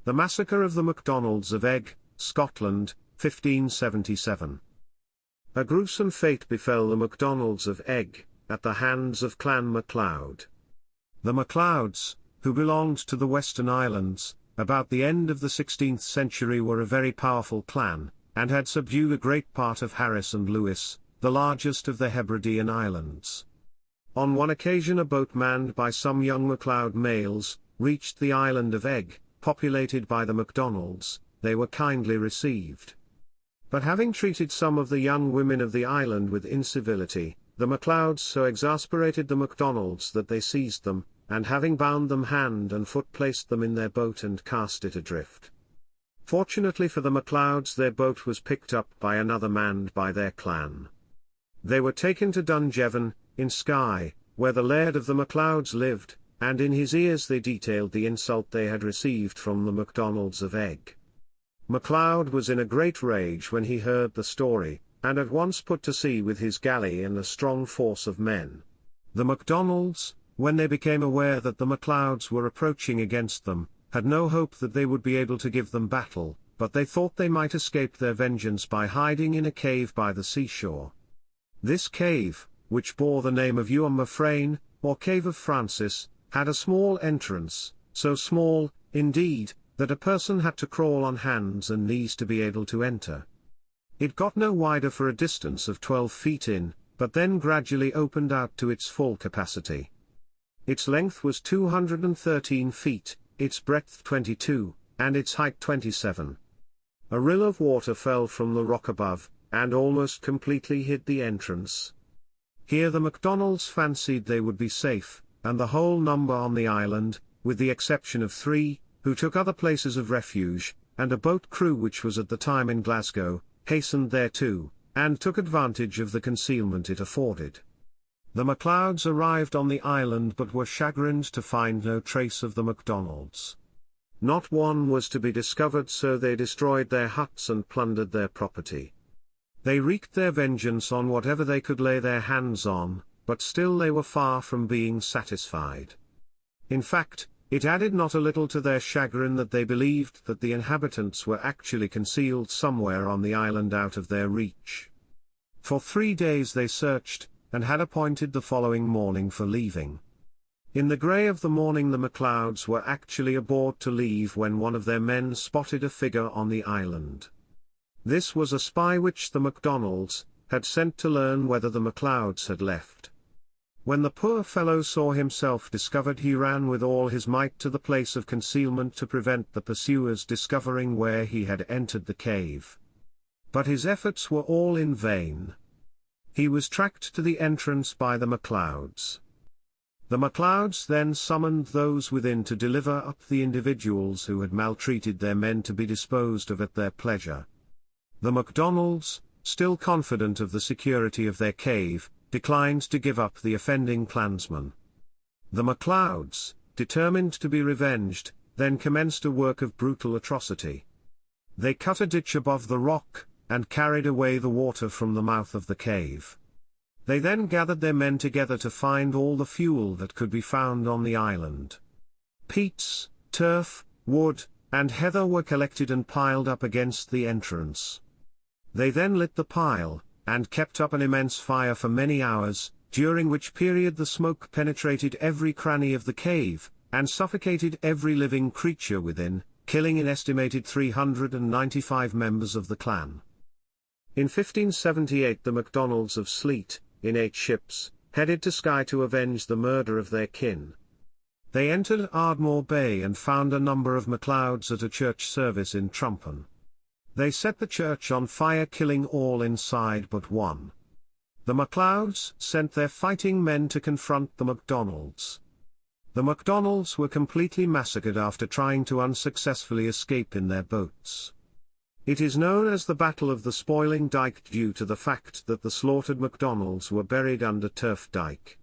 The Massacre of the MacDonalds of Eigg, Scotland, 1577. A gruesome fate befell the MacDonalds of Eigg, at the hands of Clan MacLeod. The MacLeods, who belonged to the Western Islands, about the end of the 16th century were a very powerful clan, and had subdued a great part of Harris and Lewis, the largest of the Hebridean islands. On one occasion a boat manned by some young MacLeod males, reached the island of Eigg, populated by the MacDonalds. They were kindly received. But having treated some of the young women of the island with incivility, the MacLeods so exasperated the MacDonalds that they seized them, and having bound them hand and foot placed them in their boat and cast it adrift. Fortunately for the MacLeods their boat was picked up by another manned by their clan. They were taken to Dungevan, in Skye, where the Laird of the MacLeods lived, and in his ears they detailed the insult they had received from the MacDonalds of Eigg. MacLeod was in a great rage when he heard the story, and at once put to sea with his galley and a strong force of men. The MacDonalds, when they became aware that the MacLeods were approaching against them, had no hope that they would be able to give them battle, but they thought they might escape their vengeance by hiding in a cave by the seashore. This cave, which bore the name of Uamba Fhraine, or Cave of Francis, had a small entrance, so small, indeed, that a person had to crawl on hands and knees to be able to enter. It got no wider for a distance of 12 feet in, but then gradually opened out to its full capacity. Its length was 213 feet, its breadth 22, and its height 27. A rill of water fell from the rock above, and almost completely hid the entrance. Here the MacDonalds fancied they would be safe, and the whole number on the island, with the exception of 3, who took other places of refuge, and a boat crew which was at the time in Glasgow, hastened thereto, and took advantage of the concealment it afforded. The MacLeods arrived on the island but were chagrined to find no trace of the MacDonalds. Not one was to be discovered, so they destroyed their huts and plundered their property. They wreaked their vengeance on whatever they could lay their hands on, but still they were far from being satisfied. In fact, it added not a little to their chagrin that they believed that the inhabitants were actually concealed somewhere on the island out of their reach. For 3 days they searched, and had appointed the following morning for leaving. In the grey of the morning the MacLeods were actually aboard to leave when one of their men spotted a figure on the island. This was a spy which the MacDonalds had sent to learn whether the MacLeods had left. When the poor fellow saw himself discovered he ran with all his might to the place of concealment to prevent the pursuers discovering where he had entered the cave. But his efforts were all in vain. He was tracked to the entrance by the MacLeods. The MacLeods then summoned those within to deliver up the individuals who had maltreated their men to be disposed of at their pleasure. The MacDonalds, still confident of the security of their cave, declined to give up the offending clansmen. The MacLeods, determined to be revenged, then commenced a work of brutal atrocity. They cut a ditch above the rock, and carried away the water from the mouth of the cave. They then gathered their men together to find all the fuel that could be found on the island. Peats, turf, wood, and heather were collected and piled up against the entrance. They then lit the pile, and kept up an immense fire for many hours, during which period the smoke penetrated every cranny of the cave, and suffocated every living creature within, killing an estimated 395 members of the clan. In 1578 the MacDonalds of Sleat, in 8 ships, headed to Skye to avenge the murder of their kin. They entered Ardmore Bay and found a number of MacLeods at a church service in Trumpen. They set the church on fire, killing all inside but one. The MacLeods sent their fighting men to confront the MacDonalds. The MacDonalds were completely massacred after trying to unsuccessfully escape in their boats. It is known as the Battle of the Spoiling Dyke due to the fact that the slaughtered MacDonalds were buried under Turf Dyke.